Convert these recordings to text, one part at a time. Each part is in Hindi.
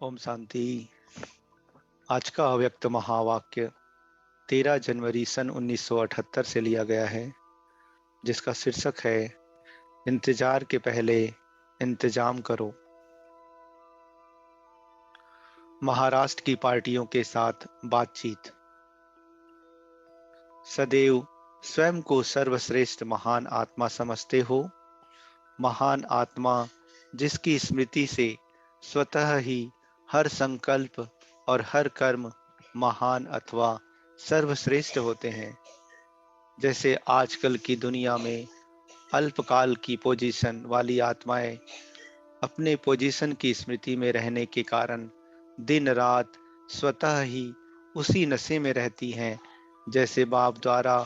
ओम शांति। आज का अव्यक्त महावाक्य 13 जनवरी सन 1978 से लिया गया है, जिसका शीर्षक है इंतजार के पहले इंतजाम करो। महाराष्ट्र की पार्टियों के साथ बातचीत। सदैव स्वयं को सर्वश्रेष्ठ महान आत्मा समझते हो। महान आत्मा जिसकी स्मृति से स्वतः ही हर संकल्प और हर कर्म महान अथवा सर्वश्रेष्ठ होते हैं। जैसे आजकल की दुनिया में अल्पकाल की पोजीशन वाली आत्माएं अपने पोजीशन की स्मृति में रहने के कारण दिन रात स्वतः ही उसी नशे में रहती हैं, जैसे बाप द्वारा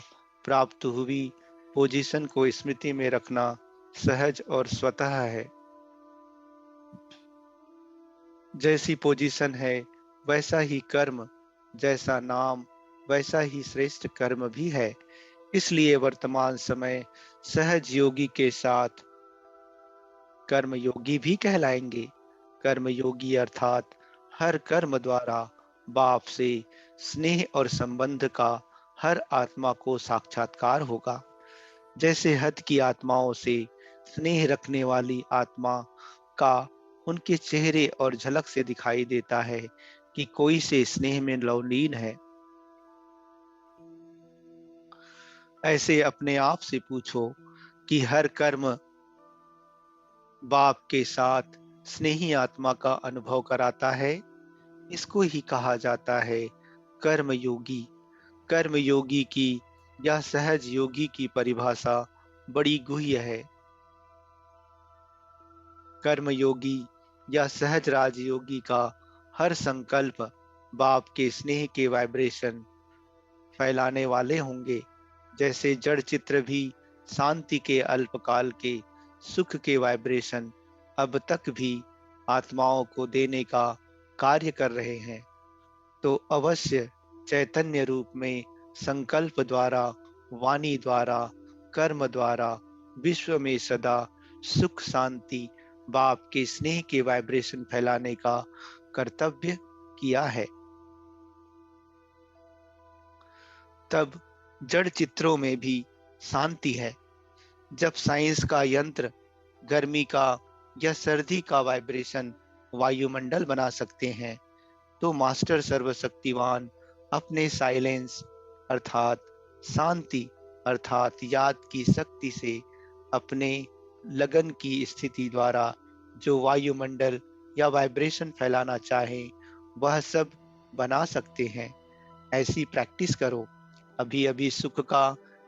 प्राप्त हुई पोजीशन को स्मृति में रखना सहज और स्वतः है। जैसी पोजीशन है वैसा ही कर्म, जैसा नाम वैसा ही श्रेष्ठ कर्म भी है। इसलिए वर्तमान समय सहज योगी के साथ कर्मयोगी भी कहलाएंगे। कर्मयोगी अर्थात हर कर्म द्वारा बाप से स्नेह और संबंध का हर आत्मा को साक्षात्कार होगा। जैसे हद की आत्माओं से स्नेह रखने वाली आत्मा का उनके चेहरे और झलक से दिखाई देता है कि कोई से स्नेह में लवलीन है। ऐसे अपने आप से पूछो कि हर कर्म बाप के साथ स्नेही आत्मा का अनुभव कराता है। इसको ही कहा जाता है कर्मयोगी। कर्मयोगी की या सहज योगी की परिभाषा बड़ी गुह्य है। कर्मयोगी या सहज राजयोगी का हर संकल्प बाप के स्नेह के वाइब्रेशन फैलाने वाले होंगे। जैसे जड़ चित्र भी शांति के अल्पकाल के सुख के वाइब्रेशन अब तक भी आत्माओं को देने का कार्य कर रहे हैं, तो अवश्य चैतन्य रूप में संकल्प द्वारा, वाणी द्वारा, कर्म द्वारा विश्व में सदा सुख शांति बाप के स्नेह के वाइब्रेशन फैलाने का कर्तव्य किया है। तब जड़ चित्रों में भी शांति है। जब साइंस का यंत्र गर्मी का या सर्दी का वाइब्रेशन वायुमंडल बना सकते हैं, तो मास्टर सर्वशक्तिवान अपने साइलेंस अर्थात शांति अर्थात याद की शक्ति से अपने लगन की स्थिति द्वारा जो वायुमंडल या वाइब्रेशन फैलाना चाहे वह सब बना सकते हैं। ऐसी प्रैक्टिस करो। अभी अभी सुख का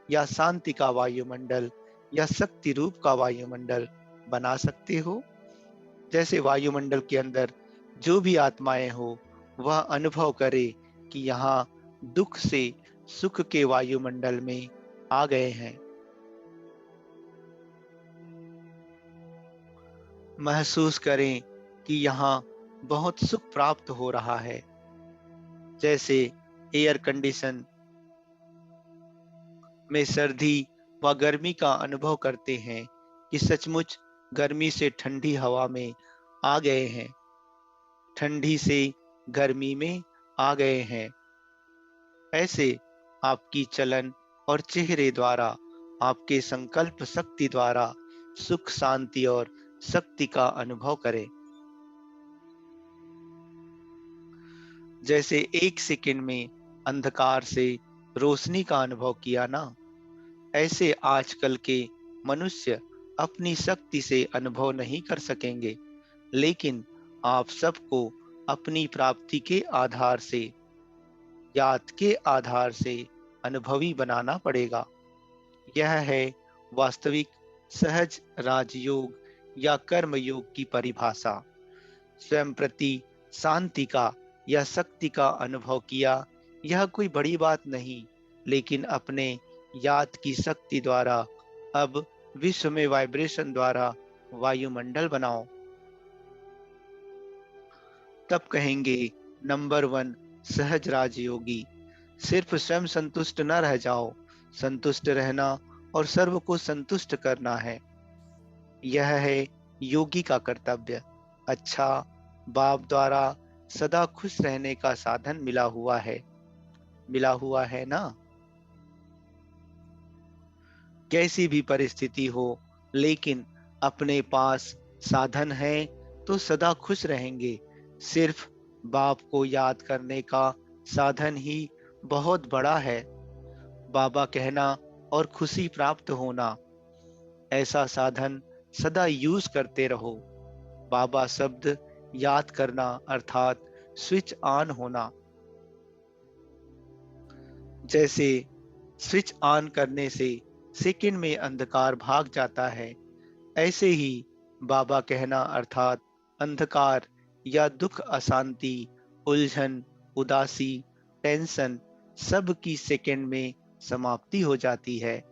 या शांति का वायुमंडल या शक्ति रूप का वायुमंडल बना सकते हो। जैसे वायुमंडल के अंदर जो भी आत्माएं हो वह अनुभव करे कि यहाँ दुख से सुख के वायुमंडल में आ गए हैं। महसूस करें कि यहाँ बहुत सुख प्राप्त हो रहा है। जैसे एयर कंडीशन में सर्दी व गर्मी का अनुभव करते हैं कि सचमुच गर्मी से ठंडी हवा में आ गए हैं, ठंडी से गर्मी में आ गए हैं। ऐसे आपकी चलन और चेहरे द्वारा, आपके संकल्प शक्ति द्वारा सुख शांति और शक्ति का अनुभव करें। जैसे एक सेकंड में अंधकार से रोशनी का अनुभव किया ना, ऐसे आजकल के मनुष्य अपनी शक्ति से अनुभव नहीं कर सकेंगे, लेकिन आप सबको अपनी प्राप्ति के आधार से, याद के आधार से अनुभवी बनाना पड़ेगा। यह है वास्तविक सहज राजयोग या कर्मयोग की परिभाषा। स्वयं प्रति शांति का या शक्ति का अनुभव किया, यह कोई बड़ी बात नहीं, लेकिन अपने याद की शक्ति द्वारा अब विश्व में वाइब्रेशन द्वारा वायुमंडल बनाओ। तब कहेंगे नंबर 1 सहज राजयोगी। सिर्फ स्वयं संतुष्ट न रह जाओ, संतुष्ट रहना और सर्व को संतुष्ट करना है। यह है योगी का कर्तव्य। अच्छा, बाप द्वारा सदा खुश रहने का साधन मिला हुआ है ना। कैसी भी परिस्थिति हो, लेकिन अपने पास साधन है तो सदा खुश रहेंगे। सिर्फ बाप को याद करने का साधन ही बहुत बड़ा है। बाबा कहना और खुशी प्राप्त होना, ऐसा साधन सदा यूज करते रहो। बाबा शब्द याद करना अर्थात स्विच ऑन होना। जैसे स्विच ऑन करने से सेकंड में अंधकार भाग जाता है, ऐसे ही बाबा कहना अर्थात अंधकार या दुख, अशांति, उलझन, उदासी, टेंशन सब की सेकंड में समाप्ति हो जाती है।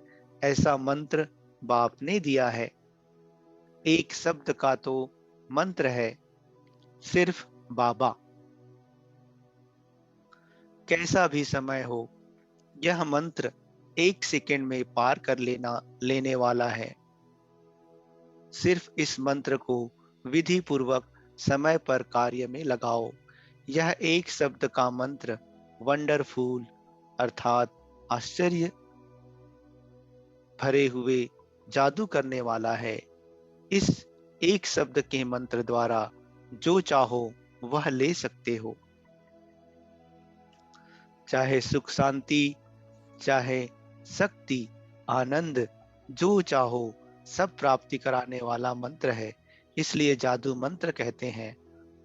ऐसा मंत्र बाप ने दिया है। एक शब्द का तो मंत्र है, सिर्फ बाबा। कैसा भी समय हो, यह मंत्र एक सेकंड में पार कर लेने वाला है। सिर्फ इस मंत्र को विधि पूर्वक समय पर कार्य में लगाओ। यह एक शब्द का मंत्र वंडरफुल अर्थात आश्चर्य भरे हुए जादू करने वाला है। इस एक शब्द के मंत्र द्वारा जो चाहो वह ले सकते हो, चाहे सुख शांति, चाहे शक्ति, आनंद, जो चाहो सब प्राप्ति कराने वाला मंत्र है। इसलिए जादू मंत्र कहते हैं।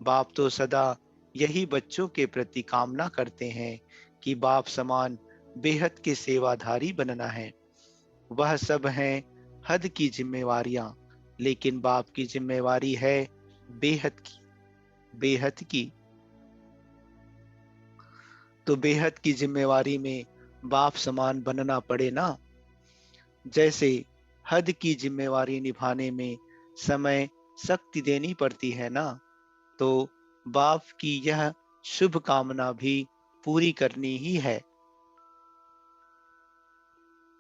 बाप तो सदा यही बच्चों के प्रति कामना करते हैं कि बाप समान बेहद के सेवाधारी बनना है। वह सब हैं हद की जिम्मेवारियां, लेकिन बाप की जिम्मेवारी है बेहद की। तो बेहद की जिम्मेवारी में बाप समान बनना पड़े ना। जैसे हद की जिम्मेवारी निभाने में समय शक्ति देनी पड़ती है ना, तो बाप की यह शुभ कामना भी पूरी करनी ही है।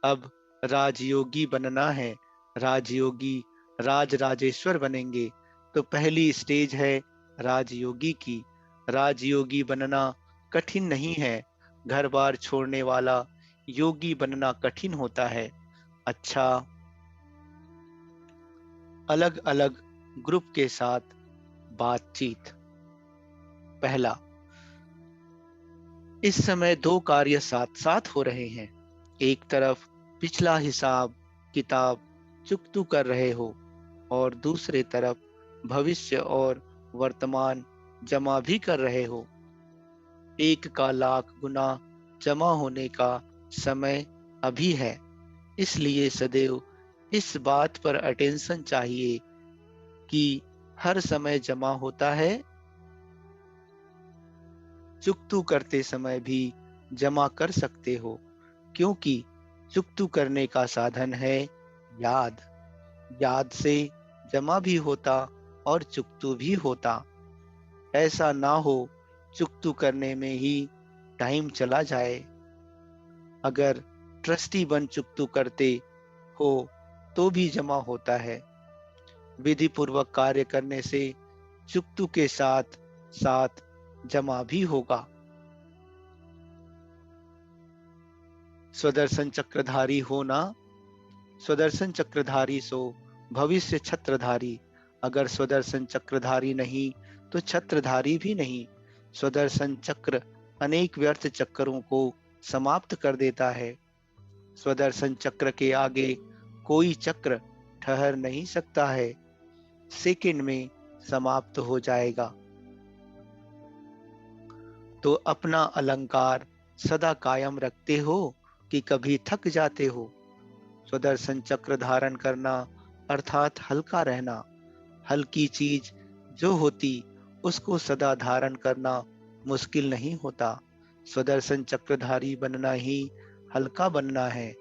अब राजयोगी बनना है। राजयोगी राजेश्वर बनेंगे। तो पहली स्टेज है राजयोगी की। राजयोगी बनना कठिन नहीं है। घर बार छोड़ने वाला योगी बनना कठिन होता है। अच्छा, अलग अलग ग्रुप के साथ बातचीत। पहला, इस समय दो कार्य साथ साथ हो रहे हैं। एक तरफ पिछला हिसाब किताब चुकतू कर रहे हो और दूसरे तरफ भविष्य और वर्तमान जमा भी कर रहे हो। एक का लाख गुना जमा होने का समय अभी है। इसलिए सदैव इस बात पर अटेंशन चाहिए कि हर समय जमा होता है। चुकतू करते समय भी जमा कर सकते हो, क्योंकि चुकतू करने का साधन है याद। याद से जमा भी होता और चुकतू भी होता। ऐसा ना हो चुकतू करने में ही टाइम चला जाए। अगर ट्रस्टी बन चुकतू करते हो तो भी जमा होता है। विधि पूर्वक कार्य करने से चुकतू के साथ साथ जमा भी होगा। स्वदर्शन चक्रधारी होना। स्वदर्शन चक्रधारी सो भविष्य छत्रधारी। अगर स्वदर्शन चक्रधारी नहीं तो छत्रधारी भी नहीं। स्वदर्शन चक्र अनेक व्यर्थ चक्रों को समाप्त कर देता है। स्वदर्शन चक्र के आगे कोई चक्र ठहर नहीं सकता है, सेकंड में समाप्त हो जाएगा। तो अपना अलंकार सदा कायम रखते हो कि कभी थक जाते हो। स्वदर्शन चक्र धारण करना अर्थात हल्का रहना। हल्की चीज जो होती उसको सदा धारण करना मुश्किल नहीं होता। स्वदर्शन चक्रधारी बनना ही हल्का बनना है।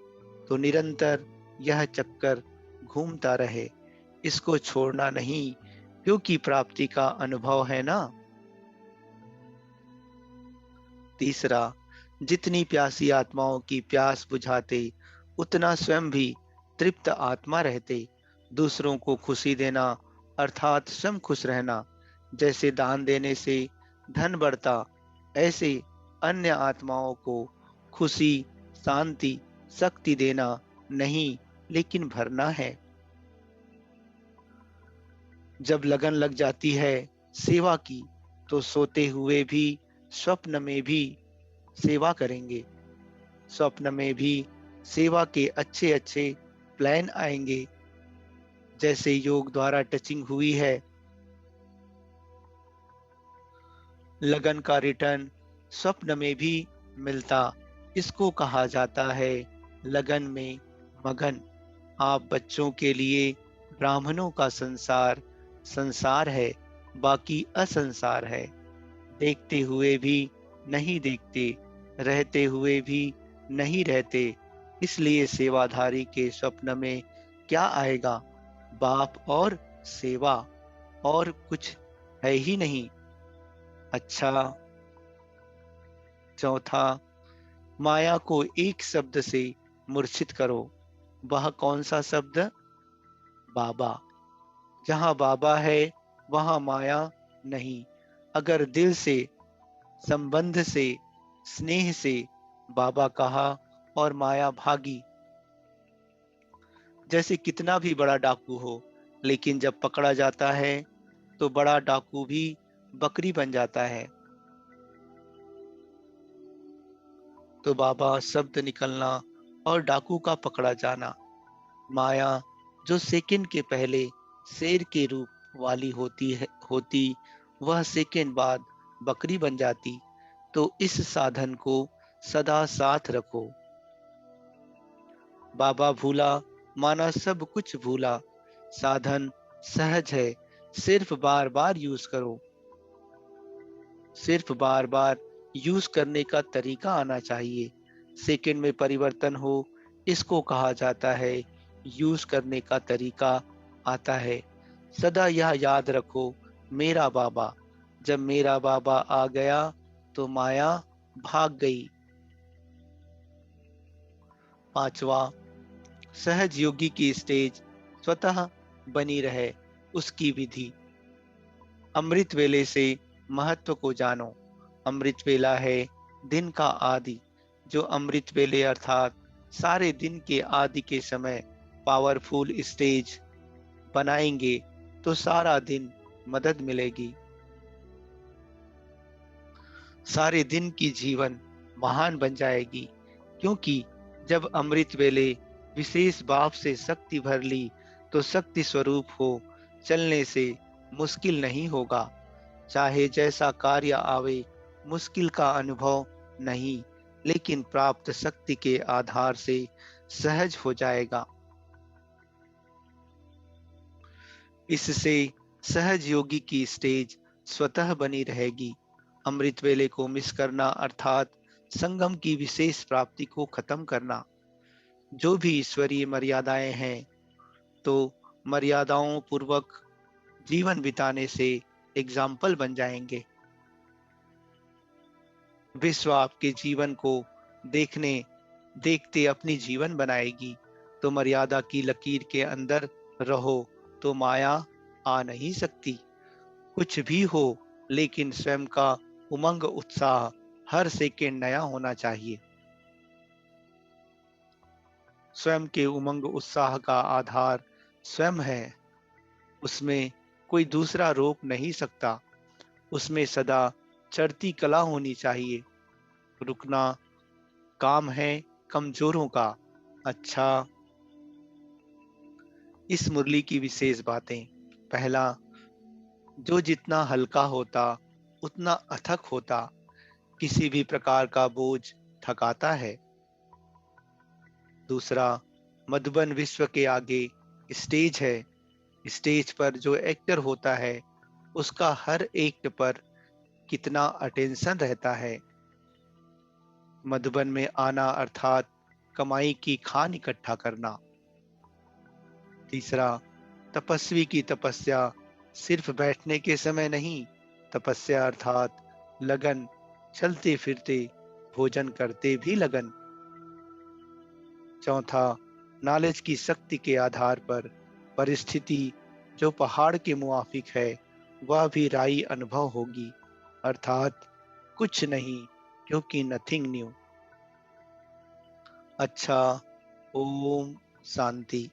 तो निरंतर यह चक्कर घूमता रहे, इसको छोड़ना नहीं, क्योंकि प्राप्ति का अनुभव है ना। तीसरा, जितनी प्यासी आत्माओं की प्यास बुझाते उतना स्वयं भी तृप्त आत्मा रहते। दूसरों को खुशी देना अर्थात स्वयं खुश रहना, जैसे दान देने से धन बढ़ता, ऐसे अन्य आत्माओं को खुशी, शांति, शक्ति देना नहीं, लेकिन भरना है। जब लगन लग जाती है सेवा की, तो सोते हुए भी, स्वप्न में भी सेवा करेंगे। स्वप्न में भी सेवा के अच्छे अच्छे प्लान आएंगे। जैसे योग द्वारा टचिंग हुई है, लगन का रिटर्न स्वप्न में भी मिलता। इसको कहा जाता है लगन में मगन। आप बच्चों के लिए ब्राह्मणों का संसार संसार है, बाकी असंसार है। देखते हुए भी नहीं देखते, रहते हुए भी नहीं रहते। इसलिए सेवाधारी के स्वप्न में क्या आएगा? बाप और सेवा, और कुछ है ही नहीं। अच्छा, चौथा, माया को एक शब्द से मूर्छित करो। वह कौन सा शब्द? बाबा। जहाँ बाबा है वहाँ माया नहीं। अगर दिल से, संबंध से, स्नेह से बाबा कहा और माया भागी। जैसे कितना भी बड़ा डाकू हो, लेकिन जब पकड़ा जाता है तो बड़ा डाकू भी बकरी बन जाता है। तो बाबा शब्द निकलना और डाकू का पकड़ा जाना। माया जो सेकंड के पहले शेर के रूप वाली होती, वह सेकंड बाद बकरी बन जाती। तो इस साधन को सदा साथ रखो। बाबा भूला माना सब कुछ भूला। साधन सहज है, सिर्फ बार बार यूज करो। सिर्फ बार बार यूज करने का तरीका आना चाहिए। सेकंड में परिवर्तन हो, इसको कहा जाता है यूज करने का तरीका आता है। सदा यह याद रखो, मेरा बाबा। जब मेरा बाबा आ गया तो माया भाग गई। पांचवा, सहज योगी की स्टेज स्वतः बनी रहे, उसकी विधि। अमृत वेले से महत्व को जानो। अमृत वेला है दिन का आदि। जो अमृत वेले अर्थात सारे दिन के आदि के समय पावरफुल स्टेज बनाएंगे तो सारा दिन मदद मिलेगी। सारे दिन की जीवन महान बन जाएगी। क्योंकि जब अमृत वेले विशेष भाव से शक्ति भर ली, तो शक्ति स्वरूप हो चलने से मुश्किल नहीं होगा। चाहे जैसा कार्य आवे, मुश्किल का अनुभव नहीं, लेकिन प्राप्त शक्ति के आधार से सहज हो जाएगा। इससे सहज योगी की स्टेज स्वतः बनी रहेगी। अमृत वेले को मिस करना अर्थात संगम की विशेष प्राप्ति को खत्म करना। जो भी ईश्वरीय मर्यादाएं हैं, तो मर्यादाओं पूर्वक जीवन बिताने से एग्जाम्पल बन जाएंगे। विश्व आपके जीवन को देखने देखते अपनी जीवन बनाएगी। तो मर्यादा की लकीर के अंदर रहो, तो माया आ नहीं सकती। कुछ भी हो, लेकिन स्वयं का उमंग उत्साह हर सेकेंड नया होना चाहिए। स्वयं के उमंग उत्साह का आधार स्वयं है। उसमें कोई दूसरा रोक नहीं सकता। उसमें सदा चढ़ती कला होनी चाहिए। रुकना काम है कमजोरों का। अच्छा, इस मुरली की विशेष बातें। पहला, जो जितना हल्का होता उतना अथक होता। किसी भी प्रकार का बोझ थकाता है। दूसरा, मधुबन विश्व के आगे स्टेज है। स्टेज पर जो एक्टर होता है, उसका हर एक्ट पर कितना अटेंशन रहता है। मधुबन में आना अर्थात कमाई की खान इकट्ठा करना। तीसरा, तपस्वी की तपस्या सिर्फ बैठने के समय नहीं। तपस्या अर्थात लगन, चलते फिरते भोजन करते भी लगन। चौथा, नॉलेज की शक्ति के आधार पर परिस्थिति जो पहाड़ के मुआफिक है, वह भी राई अनुभव होगी, अर्थात कुछ नहीं, क्योंकि नथिंग न्यू। अच्छा, ओम शांति।